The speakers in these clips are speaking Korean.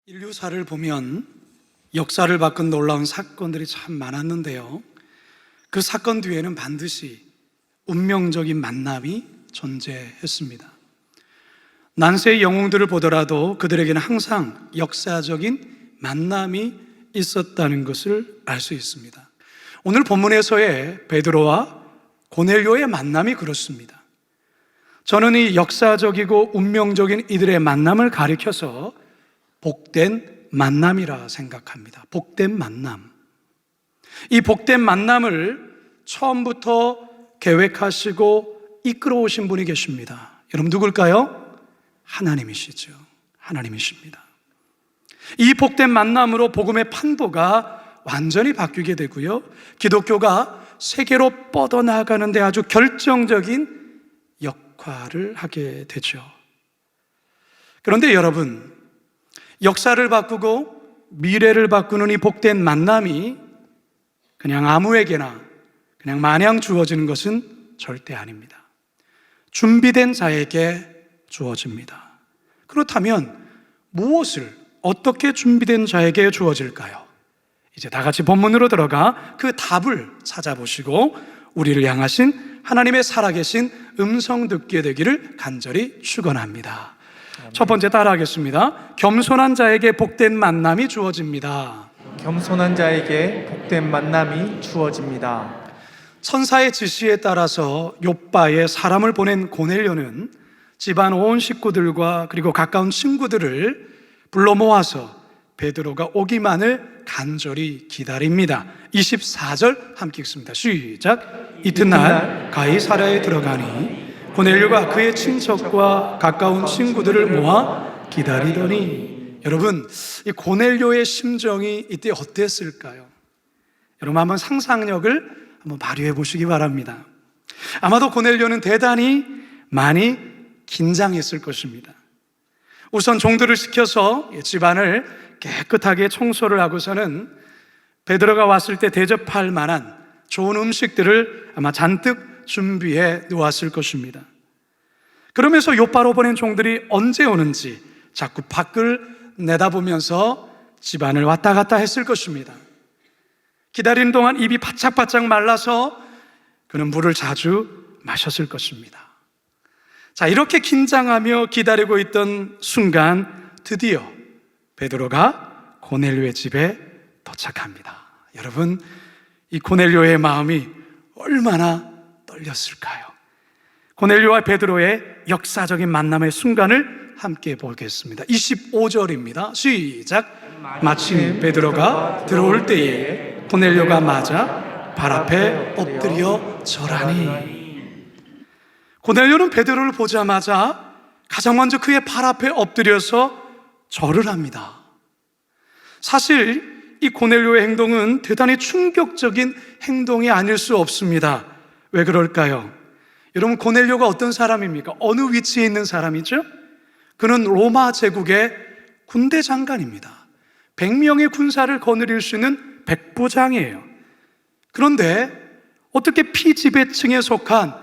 인류사를 보면 역사를 바꾼 놀라운 사건들이 참 많았는데요, 그 사건 뒤에는 반드시 운명적인 만남이 존재했습니다. 난세의 영웅들을 보더라도 그들에게는 항상 역사적인 만남이 있었다는 것을 알 수 있습니다. 오늘 본문에서의 베드로와 고넬료의 만남이 그렇습니다. 저는 이 역사적이고 운명적인 이들의 만남을 가리켜서 복된 만남이라 생각합니다. 복된 만남. 이 복된 만남을 처음부터 계획하시고 이끌어 오신 분이 계십니다. 여러분 누굴까요? 하나님이시죠. 하나님이십니다. 이 복된 만남으로 복음의 판도가 완전히 바뀌게 되고요, 기독교가 세계로 뻗어나가는 데 아주 결정적인 역할을 하게 되죠. 그런데 여러분, 역사를 바꾸고 미래를 바꾸는 이 복된 만남이 그냥 아무에게나 그냥 마냥 주어지는 것은 절대 아닙니다. 준비된 자에게 주어집니다. 그렇다면 무엇을, 어떻게 준비된 자에게 주어질까요? 이제 다 같이 본문으로 들어가 그 답을 찾아보시고 우리를 향하신 하나님의 살아계신 음성 듣게 되기를 간절히 축원합니다. 첫 번째 따라하겠습니다. 겸손한 자에게 복된 만남이 주어집니다. 겸손한 자에게 복된 만남이 주어집니다. 천사의 지시에 따라서 욥바에 사람을 보낸 고넬료는 집안 온 식구들과 그리고 가까운 친구들을 불러 모아서 베드로가 오기만을 간절히 기다립니다. 24절 함께 읽습니다. 시작. 이튿날 가이사랴에 들어가니 고넬료가 그의 친척과 가까운 친구들을 모아 기다리더니, 여러분, 이 고넬료의 심정이 이때 어땠을까요? 여러분 한번 상상력을 한번 발휘해 보시기 바랍니다. 아마도 고넬료는 대단히 많이 긴장했을 것입니다. 우선 종들을 시켜서 집안을 깨끗하게 청소를 하고서는 베드로가 왔을 때 대접할 만한 좋은 음식들을 아마 잔뜩 준비해 놓았을 것입니다. 그러면서 욥바로 보낸 종들이 언제 오는지 자꾸 밖을 내다보면서 집안을 왔다 갔다 했을 것입니다. 기다리는 동안 입이 바짝바짝 말라서 그는 물을 자주 마셨을 것입니다. 자, 이렇게 긴장하며 기다리고 있던 순간 드디어 베드로가 고넬료의 집에 도착합니다. 여러분, 이 고넬료의 마음이 얼마나 떨렸을까요? 고넬료와 베드로의 역사적인 만남의 순간을 함께 보겠습니다. 25절입니다. 시작. 마침 베드로가 들어올 때에 고넬료가 맞아 발 앞에 엎드려 절하니. 고넬료는 베드로를 보자마자 가장 먼저 그의 발 앞에 엎드려서 절을 합니다. 사실 이 고넬료의 행동은 대단히 충격적인 행동이 아닐 수 없습니다. 왜 그럴까요? 여러분, 고넬료가 어떤 사람입니까? 어느 위치에 있는 사람이죠? 그는 로마 제국의 군대 장관입니다. 100명의 군사를 거느릴 수 있는 백부장이에요. 그런데 어떻게 피지배층에 속한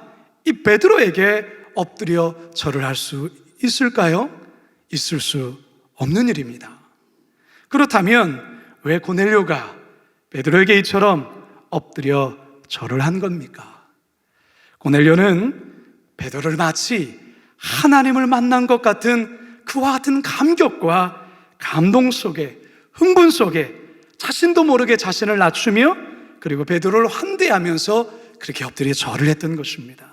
이 베드로에게 엎드려 절을 할 수 있을까요? 있을 수 없는 일입니다. 그렇다면 왜 고넬료가 베드로에게 이처럼 엎드려 절을 한 겁니까? 고넬료는 베드로를 마치 하나님을 만난 것 같은 그와 같은 감격과 감동 속에, 흥분 속에 자신도 모르게 자신을 낮추며 그리고 베드로를 환대하면서 그렇게 엎드려 절을 했던 것입니다.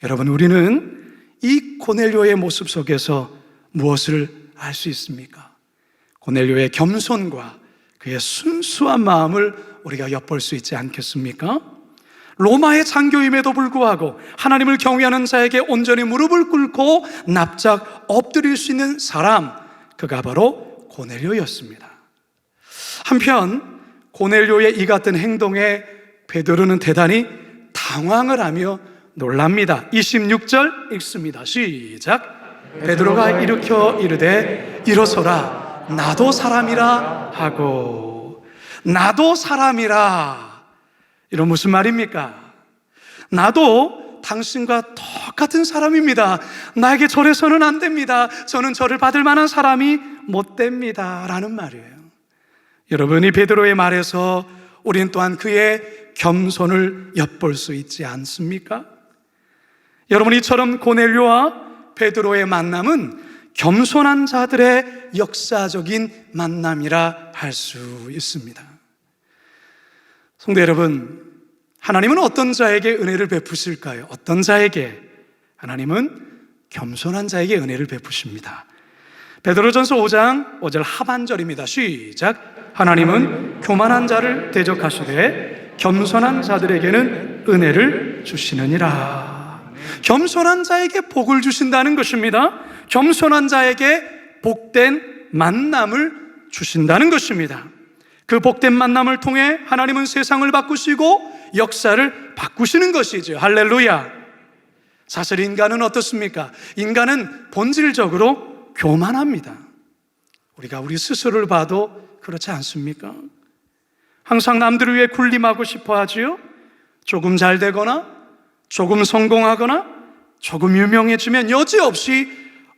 여러분, 우리는 이 고넬료의 모습 속에서 무엇을 알 수 있습니까? 고넬료의 겸손과 그의 순수한 마음을 우리가 엿볼 수 있지 않겠습니까? 로마의 장교임에도 불구하고 하나님을 경외하는 자에게 온전히 무릎을 꿇고 납작 엎드릴 수 있는 사람, 그가 바로 고넬료였습니다. 한편 고넬료의 이 같은 행동에 베드로는 대단히 당황을 하며 놀랍니다. 26절 읽습니다. 시작. 베드로가 일으켜 이르되 일어서라, 나도 사람이라 하고. 나도 사람이라, 이런 무슨 말입니까? 나도 당신과 똑같은 사람입니다. 나에게 절해서는 안 됩니다. 저는 절을 받을 만한 사람이 못 됩니다 라는 말이에요. 여러분이 베드로의 말에서 우리는 또한 그의 겸손을 엿볼 수 있지 않습니까? 여러분, 이처럼 고넬료와 베드로의 만남은 겸손한 자들의 역사적인 만남이라 할 수 있습니다. 성도 여러분, 하나님은 어떤 자에게 은혜를 베푸실까요? 어떤 자에게? 하나님은 겸손한 자에게 은혜를 베푸십니다. 베드로전서 5장 5절 하반절입니다. 시작. 하나님은 교만한 자를 대적하시되 겸손한 자들에게는 은혜를 주시느니라. 겸손한 자에게 복을 주신다는 것입니다. 겸손한 자에게 복된 만남을 주신다는 것입니다. 그 복된 만남을 통해 하나님은 세상을 바꾸시고 역사를 바꾸시는 것이죠. 할렐루야. 사실 인간은 어떻습니까? 인간은 본질적으로 교만합니다. 우리가 우리 스스로를 봐도 그렇지 않습니까? 항상 남들을 위해 군림하고 싶어 하지요. 조금 잘 되거나 조금 성공하거나 조금 유명해지면 여지없이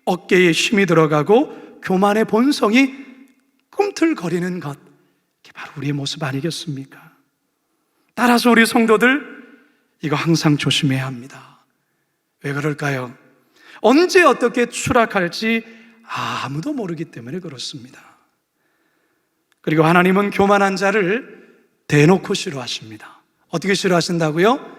어깨에 힘이 들어가고 교만의 본성이 꿈틀거리는 것, 이게 바로 우리의 모습 아니겠습니까? 따라서 우리 성도들 이거 항상 조심해야 합니다. 왜 그럴까요? 언제 어떻게 추락할지 아무도 모르기 때문에 그렇습니다. 그리고 하나님은 교만한 자를 대놓고 싫어하십니다. 어떻게 싫어하신다고요?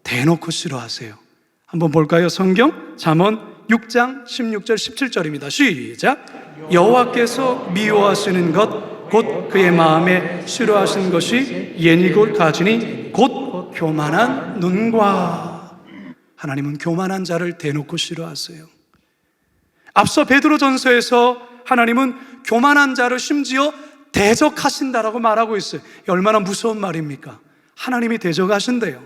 대놓고 싫어하세요. 한번 볼까요? 성경 잠언 6장 16절 17절입니다. 시작. 여호와께서 미워하시는 것 곧 그의 마음에 싫어하시는 것이 예니골 가지니 곧 교만한 눈과. 하나님은 교만한 자를 대놓고 싫어하세요. 앞서 베드로전서에서 하나님은 교만한 자를 심지어 대적하신다라고 말하고 있어요. 얼마나 무서운 말입니까? 하나님이 대적하신대요.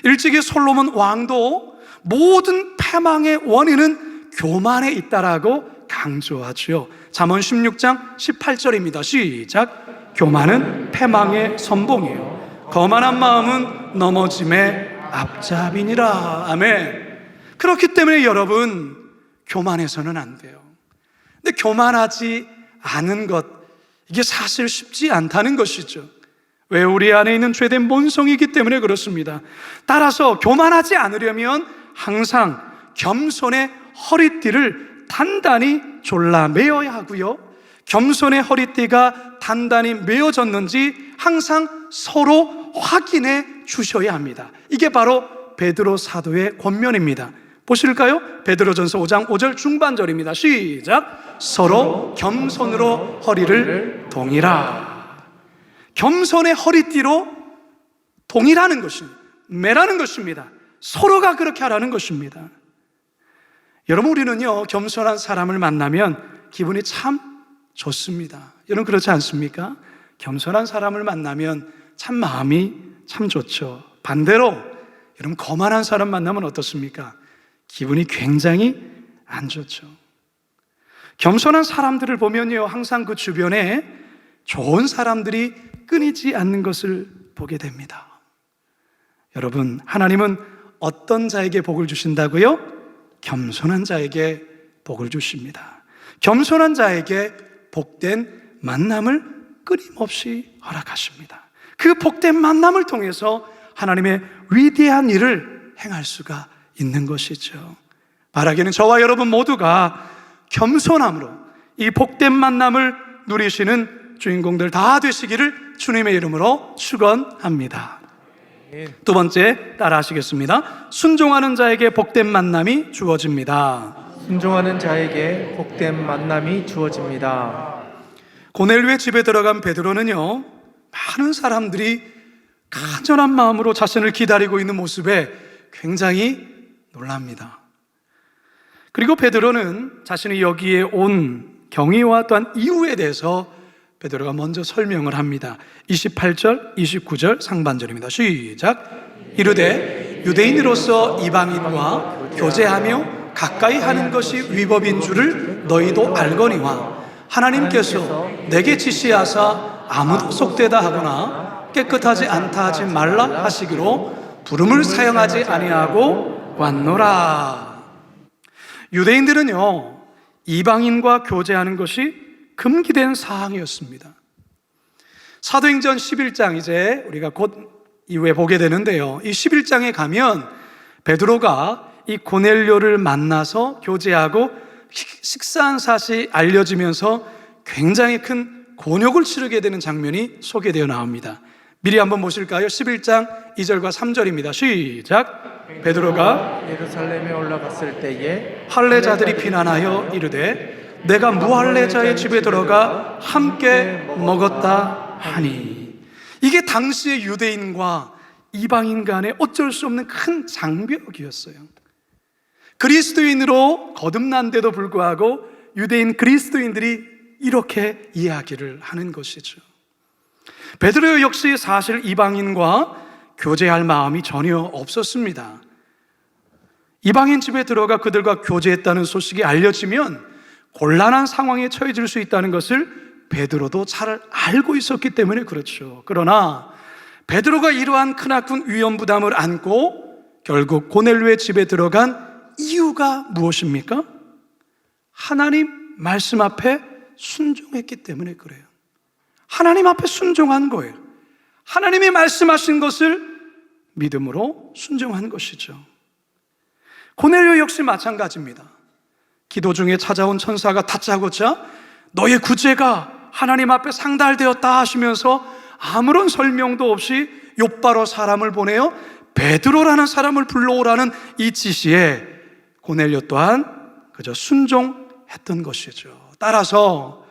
일찍이 솔로몬 왕도 모든 패망의 원인은 교만에 있다라고 강조하죠. 잠언 16장 18절입니다. 시작. 교만은 패망의 선봉이요 거만한 마음은 넘어짐의 앞잡이니라. 아멘. 그렇기 때문에 여러분, 교만해서는 안 돼요. 근데 교만하지 않은 것, 이게 사실 쉽지 않다는 것이죠. 왜? 우리 안에 있는 죄된 본성이기 때문에 그렇습니다. 따라서 교만하지 않으려면 항상 겸손의 허리띠를 단단히 졸라 매어야 하고요, 겸손의 허리띠가 단단히 매어졌는지 항상 서로 확인해 주셔야 합니다. 이게 바로 베드로 사도의 권면입니다. 보실까요? 베드로전서 5장 5절 중반절입니다. 시작. 서로 겸손으로 허리를 동이라. 겸손의 허리띠로 동이라는 것입니다. 매라는 것입니다. 서로가 그렇게 하라는 것입니다. 여러분, 우리는요, 겸손한 사람을 만나면 기분이 참 좋습니다. 여러분, 그렇지 않습니까? 겸손한 사람을 만나면 참 마음이 참 좋죠. 반대로 여러분, 거만한 사람 만나면 어떻습니까? 기분이 굉장히 안 좋죠. 겸손한 사람들을 보면요, 항상 그 주변에 좋은 사람들이 끊이지 않는 것을 보게 됩니다. 여러분, 하나님은 어떤 자에게 복을 주신다고요? 겸손한 자에게 복을 주십니다. 겸손한 자에게 복된 만남을 끊임없이 허락하십니다. 그 복된 만남을 통해서 하나님의 위대한 일을 행할 수가 있는 것이죠. 바라기는 저와 여러분 모두가 겸손함으로 이 복된 만남을 누리시는 주인공들 다 되시기를 주님의 이름으로 축원합니다. 두 번째, 따라 하시겠습니다. 순종하는 자에게 복된 만남이 주어집니다. 순종하는 자에게 복된 만남이 주어집니다. 고넬료의 집에 들어간 베드로는요, 많은 사람들이 간절한 마음으로 자신을 기다리고 있는 모습에 굉장히 놀랍니다. 그리고 베드로는 자신이 여기에 온 경위와 또한 이유에 대해서 베드로가 먼저 설명을 합니다. 28절, 29절 상반절입니다. 시작. 이르되 유대인으로서 이방인과 교제하며 가까이 하는 것이 위법인 줄을 너희도 알거니와 하나님께서 내게 지시하사 아무도 속되다 하거나 깨끗하지 않다 하지 말라 하시기로 부름을 사용하지 아니하고 왔노라. 유대인들은요, 이방인과 교제하는 것이 금기된 사항이었습니다. 사도행전 11장 이제 우리가 곧 이후에 보게 되는데요. 이 11장에 가면 베드로가 이 고넬료를 만나서 교제하고 식사한 사실이 알려지면서 굉장히 큰 곤욕을 치르게 되는 장면이 소개되어 나옵니다. 미리 한번 보실까요? 11장 2절과 3절입니다. 시작. 베드로가 예루살렘에 올라갔을 때에 할례자들이 비난하여 이르되 내가 무할례자의 집에 들어가 함께 먹었다 하니, 이게 당시의 유대인과 이방인 간에 어쩔 수 없는 큰 장벽이었어요. 그리스도인으로 거듭난데도 불구하고 유대인 그리스도인들이 이렇게 이야기를 하는 것이죠. 베드로 역시 사실 이방인과 교제할 마음이 전혀 없었습니다. 이방인 집에 들어가 그들과 교제했다는 소식이 알려지면 곤란한 상황에 처해질 수 있다는 것을 베드로도 잘 알고 있었기 때문에 그렇죠. 그러나 베드로가 이러한 크나큰 위험 부담을 안고 결국 고넬료의 집에 들어간 이유가 무엇입니까? 하나님 말씀 앞에 순종했기 때문에 그래요. 하나님 앞에 순종한 거예요. 하나님이 말씀하신 것을 믿음으로 순종한 것이죠. 고넬료 역시 마찬가지입니다. 기도 중에 찾아온 천사가 다짜고짜 너의 구제가 하나님 앞에 상달되었다 하시면서 아무런 설명도 없이 욥바로 사람을 보내어 베드로라는 사람을 불러오라는 이 지시에 고넬료 또한 그저 순종했던 것이죠. 따라서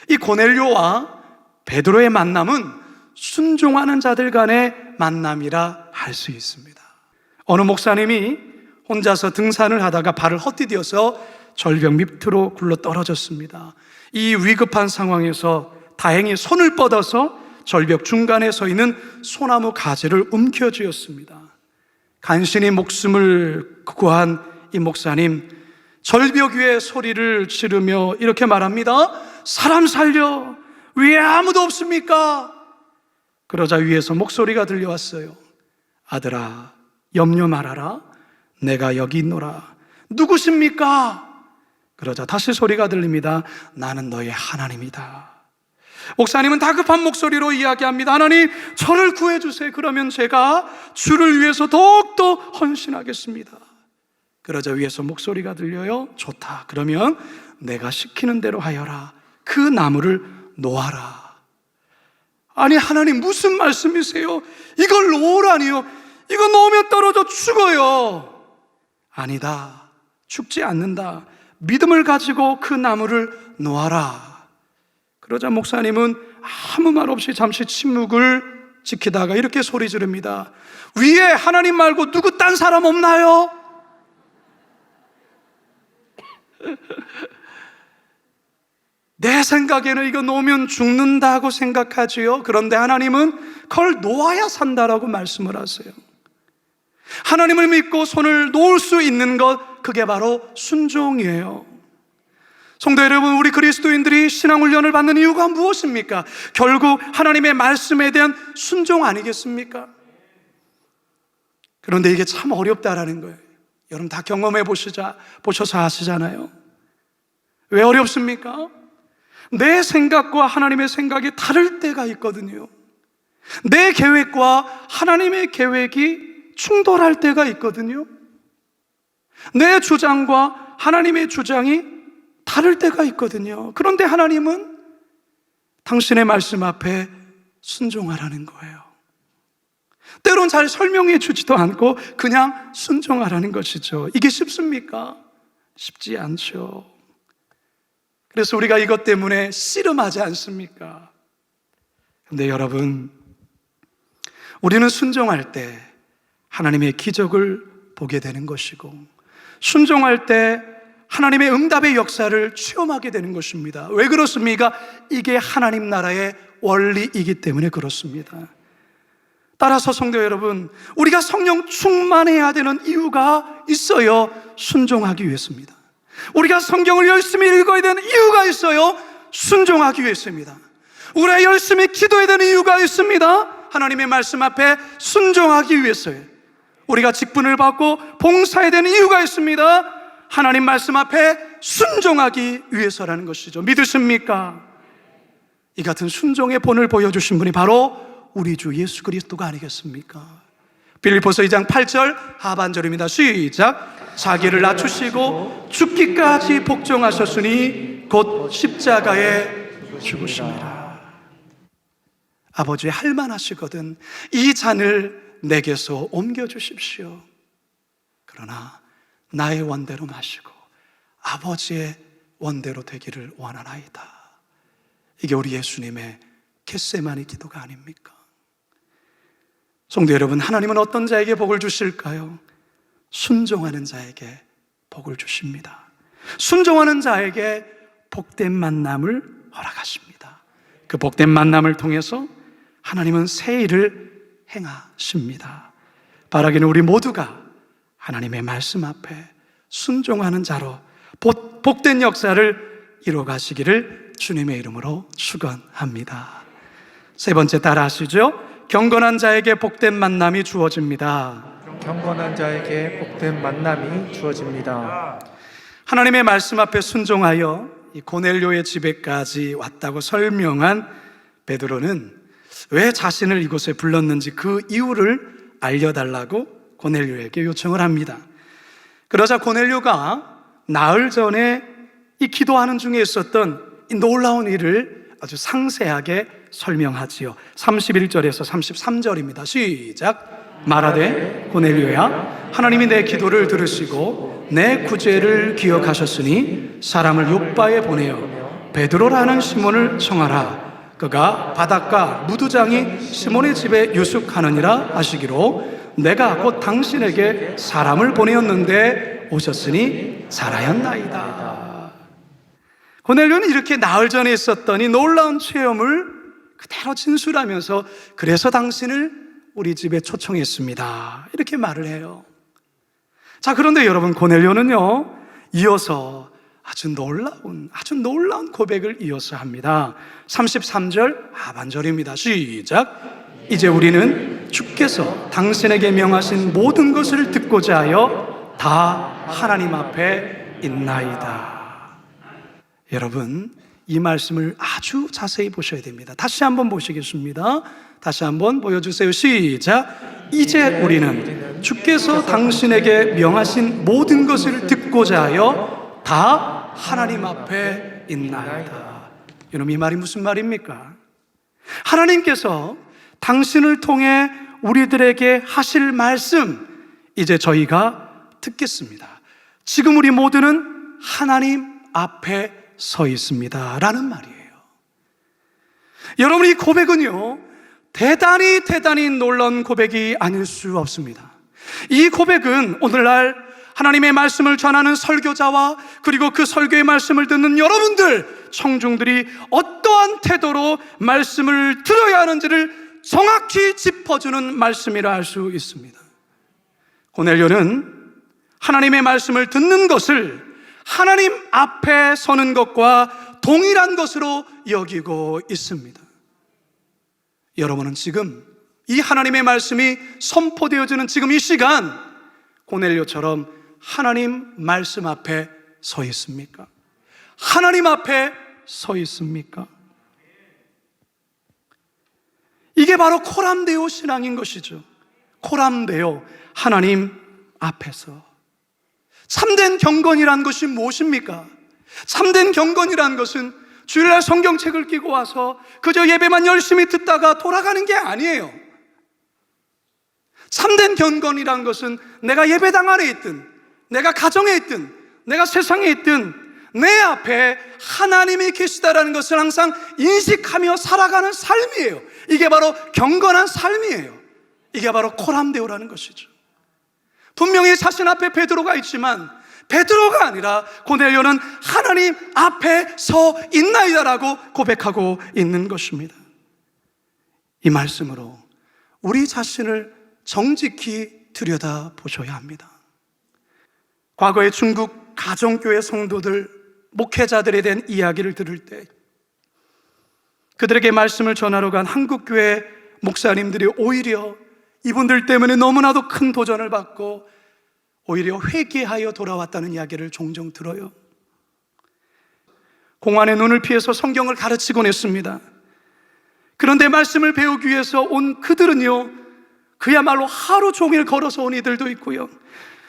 이 고넬료와 베드로의 만남은 순종하는 자들 간의 만남이라 할 수 있습니다. 어느 목사님이 혼자서 등산을 하다가 발을 헛디뎌서 절벽 밑으로 굴러 떨어졌습니다. 이 위급한 상황에서 다행히 손을 뻗어서 절벽 중간에 서 있는 소나무 가지를 움켜쥐었습니다. 간신히 목숨을 구한 이 목사님, 절벽 위에 소리를 지르며 이렇게 말합니다. 사람 살려! 위에 아무도 없습니까? 그러자 위에서 목소리가 들려왔어요. 아들아, 염려 말아라. 내가 여기 있노라. 누구십니까? 그러자 다시 소리가 들립니다. 나는 너의 하나님이다. 목사님은 다급한 목소리로 이야기합니다. 하나님, 저를 구해주세요. 그러면 제가 주를 위해서 더욱더 헌신하겠습니다. 그러자 위에서 목소리가 들려요. 좋다. 그러면 내가 시키는 대로 하여라. 그 나무를 놓아라. 아니, 하나님 무슨 말씀이세요? 이걸 놓으라니요? 이거 놓으면 떨어져 죽어요. 아니다. 죽지 않는다. 믿음을 가지고 그 나무를 놓아라. 그러자 목사님은 아무 말 없이 잠시 침묵을 지키다가 이렇게 소리 지릅니다. 위에 하나님 말고 누구 딴 사람 없나요? 내 생각에는 이거 놓으면 죽는다고 생각하지요. 그런데 하나님은 그걸 놓아야 산다라고 말씀을 하세요. 하나님을 믿고 손을 놓을 수 있는 것, 그게 바로 순종이에요. 성도 여러분, 우리 그리스도인들이 신앙훈련을 받는 이유가 무엇입니까? 결국 하나님의 말씀에 대한 순종 아니겠습니까? 그런데 이게 참 어렵다라는 거예요. 여러분 다 경험해 보셔서 아시잖아요. 왜 어렵습니까? 내 생각과 하나님의 생각이 다를 때가 있거든요. 내 계획과 하나님의 계획이 충돌할 때가 있거든요. 내 주장과 하나님의 주장이 다를 때가 있거든요. 그런데 하나님은 당신의 말씀 앞에 순종하라는 거예요. 때론 잘 설명해 주지도 않고 그냥 순종하라는 것이죠. 이게 쉽습니까? 쉽지 않죠. 그래서 우리가 이것 때문에 씨름하지 않습니까? 그런데 여러분, 우리는 순종할 때 하나님의 기적을 보게 되는 것이고, 순종할 때 하나님의 응답의 역사를 체험하게 되는 것입니다. 왜 그렇습니까? 이게 하나님 나라의 원리이기 때문에 그렇습니다. 따라서 성도 여러분, 우리가 성령 충만해야 되는 이유가 있어요. 순종하기 위해서입니다. 우리가 성경을 열심히 읽어야 되는 이유가 있어요. 순종하기 위해서입니다. 우리가 열심히 기도해야 되는 이유가 있습니다. 하나님의 말씀 앞에 순종하기 위해서예요. 우리가 직분을 받고 봉사해야 되는 이유가 있습니다. 하나님 말씀 앞에 순종하기 위해서라는 것이죠. 믿으십니까? 이 같은 순종의 본을 보여주신 분이 바로 우리 주 예수 그리스도가 아니겠습니까? 빌립보서 2장 8절 하반절입니다. 시작. 자기를 낮추시고 죽기까지 복종하셨으니 곧 십자가에 죽으심이라. 아버지, 할만하시거든 이 잔을 내게서 옮겨주십시오. 그러나 나의 원대로 마시고 아버지의 원대로 되기를 원하나이다. 이게 우리 예수님의 겟세마니 기도가 아닙니까? 성도 여러분, 하나님은 어떤 자에게 복을 주실까요? 순종하는 자에게 복을 주십니다. 순종하는 자에게 복된 만남을 허락하십니다. 그 복된 만남을 통해서 하나님은 새 일을 행하십니다. 바라기는 우리 모두가 하나님의 말씀 앞에 순종하는 자로 복된 역사를 이루어가시기를 주님의 이름으로 축원합니다. 세 번째 따라 하시죠. 경건한 자에게 복된 만남이 주어집니다. 경건한 자에게 복된 만남이 주어집니다. 하나님의 말씀 앞에 순종하여 이 고넬료의 집에까지 왔다고 설명한 베드로는 왜 자신을 이곳에 불렀는지 그 이유를 알려달라고 고넬료에게 요청을 합니다. 그러자 고넬료가 나흘 전에 이 기도하는 중에 있었던 이 놀라운 일을 아주 상세하게 설명하지요. 31절에서 33절입니다. 시작. 말하되 고넬료야, 하나님이 내 기도를 들으시고 내 구제를 기억하셨으니 사람을 욥바에 보내어 베드로라는 시몬을 청하라. 그가 바닷가 무두장이 시몬의 집에 유숙하느니라 하시기로 내가 곧 당신에게 사람을 보내었는데 오셨으니 잘하였나이다. 고넬료는 이렇게 나흘 전에 있었던 이 놀라운 체험을 그대로 진술하면서 그래서 당신을 우리 집에 초청했습니다, 이렇게 말을 해요. 자, 그런데 여러분, 고넬료는요 이어서 아주 놀라운 고백을 이어서 합니다. 33절 하반절입니다. 시작. 이제 우리는 주께서 당신에게 명하신 모든 것을 듣고자 하여 다 하나님 앞에 있나이다. 여러분, 이 말씀을 아주 자세히 보셔야 됩니다. 다시 한번 보시겠습니다. 다시 한번 보여주세요. 시작. 이제 우리는 주께서 당신에게 명하신 모든 것을 듣고자 하여 다 하나님 앞에 있나이다. 여러분, 이 말이 무슨 말입니까? 하나님께서 당신을 통해 우리들에게 하실 말씀, 이제 저희가 듣겠습니다. 지금 우리 모두는 하나님 앞에 서 있습니다 라는 말이에요. 여러분, 이 고백은요 대단히 놀라운 고백이 아닐 수 없습니다. 이 고백은 오늘날 하나님의 말씀을 전하는 설교자와 그리고 그 설교의 말씀을 듣는 여러분들, 청중들이 어떠한 태도로 말씀을 들어야 하는지를 정확히 짚어주는 말씀이라 할 수 있습니다. 고넬료는 하나님의 말씀을 듣는 것을 하나님 앞에 서는 것과 동일한 것으로 여기고 있습니다. 여러분은 지금 이 하나님의 말씀이 선포되어지는 지금 이 시간 고넬료처럼 하나님 말씀 앞에 서 있습니까? 하나님 앞에 서 있습니까? 이게 바로 코람데오 신앙인 것이죠. 코람데오, 하나님 앞에서. 참된 경건이란 것이 무엇입니까? 참된 경건이란 것은 주일날 성경책을 끼고 와서 그저 예배만 열심히 듣다가 돌아가는 게 아니에요. 참된 경건이란 것은 내가 예배당 안에 있든 내가 가정에 있든 내가 세상에 있든 내 앞에 하나님이 계시다라는 것을 항상 인식하며 살아가는 삶이에요. 이게 바로 경건한 삶이에요. 이게 바로 코람데오라는 것이죠. 분명히 자신 앞에 베드로가 있지만 베드로가 아니라 고넬료는 하나님 앞에 서 있나이다라고 고백하고 있는 것입니다. 이 말씀으로 우리 자신을 정직히 들여다보셔야 합니다. 과거의 중국 가정교회 성도들, 목회자들에 대한 이야기를 들을 때 그들에게 말씀을 전하러 간 한국교회 목사님들이 오히려 이분들 때문에 너무나도 큰 도전을 받고 오히려 회개하여 돌아왔다는 이야기를 종종 들어요. 공안의 눈을 피해서 성경을 가르치곤 했습니다. 그런데 말씀을 배우기 위해서 온 그들은요, 그야말로 하루 종일 걸어서 온 이들도 있고요,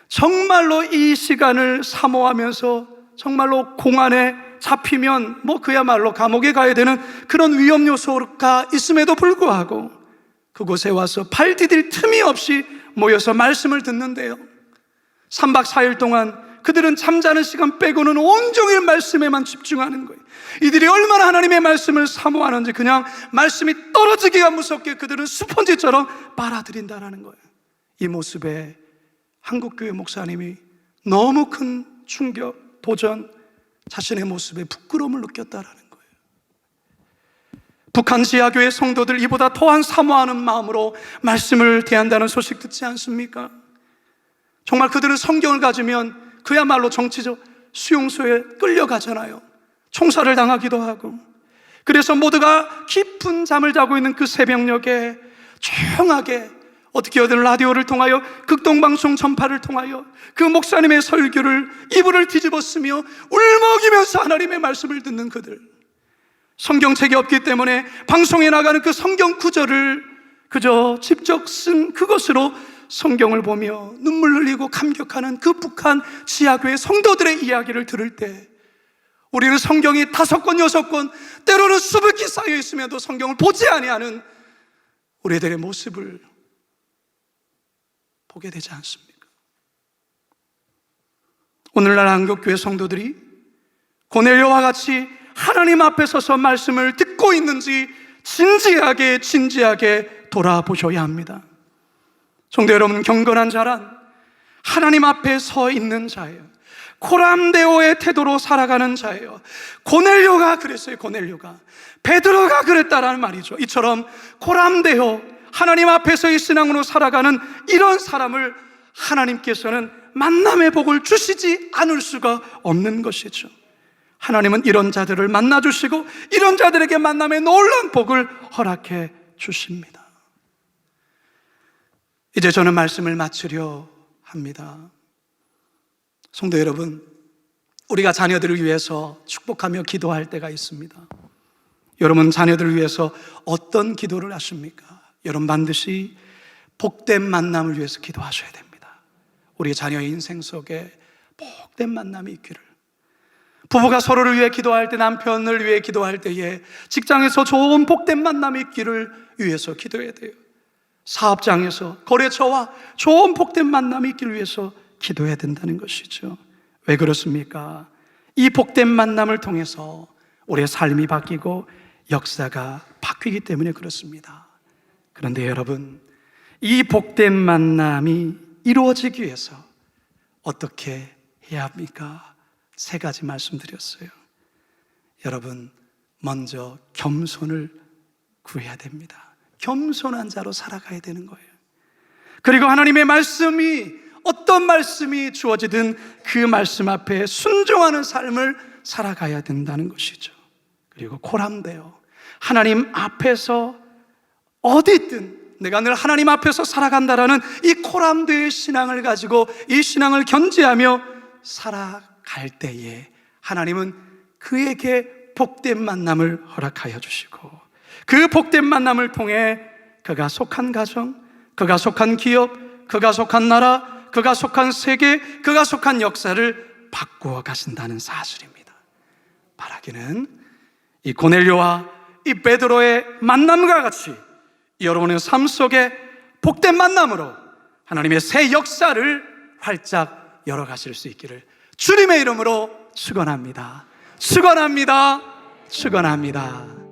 정말로 이 시간을 사모하면서 정말로 공안에 잡히면 그야말로 감옥에 가야 되는 그런 위험 요소가 있음에도 불구하고 그곳에 와서 발 디딜 틈이 없이 모여서 말씀을 듣는데요, 3박 4일 동안 그들은 잠자는 시간 빼고는 온종일 말씀에만 집중하는 거예요. 이들이 얼마나 하나님의 말씀을 사모하는지 그냥 말씀이 떨어지기가 무섭게 그들은 스펀지처럼 빨아들인다는 거예요. 이 모습에 한국교회 목사님이 너무 큰 충격, 도전, 자신의 모습에 부끄러움을 느꼈다는 거예요. 북한 지하교회 성도들 이보다 더한 사모하는 마음으로 말씀을 대한다는 소식 듣지 않습니까? 정말 그들은 성경을 가지면 그야말로 정치적 수용소에 끌려가잖아요. 총살을 당하기도 하고. 그래서 모두가 깊은 잠을 자고 있는 그 새벽녘에 조용하게 어떻게 어든 라디오를 통하여 극동방송 전파를 통하여 그 목사님의 설교를 이불을 뒤집어 쓰며 울먹이면서 하나님의 말씀을 듣는 그들, 성경책이 없기 때문에 방송에 나가는 그 성경 구절을 그저 직접 쓴 그것으로 성경을 보며 눈물 흘리고 감격하는 그 북한 지하교회 성도들의 이야기를 들을 때 우리는 성경이 5권, 6권, 때로는 수북히 쌓여 있음에도 성경을 보지 아니하는 우리들의 모습을 보게 되지 않습니까? 오늘날 한국교회 성도들이 고넬료와 같이 하나님 앞에 서서 말씀을 듣고 있는지 진지하게 돌아보셔야 합니다. 성도 여러분, 경건한 자란 하나님 앞에 서 있는 자예요. 코람데오의 태도로 살아가는 자예요. 고넬료가 그랬어요. 고넬료가 베드로가 그랬다라는 말이죠. 이처럼 코람데오, 하나님 앞에서의 신앙으로 살아가는 이런 사람을 하나님께서는 만남의 복을 주시지 않을 수가 없는 것이죠. 하나님은 이런 자들을 만나주시고 이런 자들에게 만남의 놀라운 복을 허락해 주십니다. 이제 저는 말씀을 마치려 합니다. 성도 여러분, 우리가 자녀들을 위해서 축복하며 기도할 때가 있습니다. 여러분, 자녀들을 위해서 어떤 기도를 하십니까? 여러분, 반드시 복된 만남을 위해서 기도하셔야 됩니다. 우리 자녀의 인생 속에 복된 만남이 있기를. 부부가 서로를 위해 기도할 때, 남편을 위해 기도할 때에 직장에서 좋은 복된 만남이 있기를 위해서 기도해야 돼요. 사업장에서, 거래처와 좋은 복된 만남이 있기를 위해서 기도해야 된다는 것이죠. 왜 그렇습니까? 이 복된 만남을 통해서 우리의 삶이 바뀌고 역사가 바뀌기 때문에 그렇습니다. 그런데 여러분, 이 복된 만남이 이루어지기 위해서 어떻게 해야 합니까? 3가지 말씀드렸어요. 여러분, 먼저 겸손을 구해야 됩니다. 겸손한 자로 살아가야 되는 거예요. 그리고 하나님의 말씀이 어떤 말씀이 주어지든 그 말씀 앞에 순종하는 삶을 살아가야 된다는 것이죠. 그리고 코람데오, 하나님 앞에서 어디든 내가 늘 하나님 앞에서 살아간다라는 이 코람데오의 신앙을 가지고 이 신앙을 견지하며 살아갈 때에 하나님은 그에게 복된 만남을 허락하여 주시고 그 복된 만남을 통해 그가 속한 가정, 그가 속한 기업, 그가 속한 나라, 그가 속한 세계, 그가 속한 역사를 바꾸어 가신다는 사실입니다. 바라기는 이 고넬료와 이 베드로의 만남과 같이 여러분의 삶 속에 복된 만남으로 하나님의 새 역사를 활짝 열어가실 수 있기를 주님의 이름으로 축원합니다. 축원합니다. 축원합니다.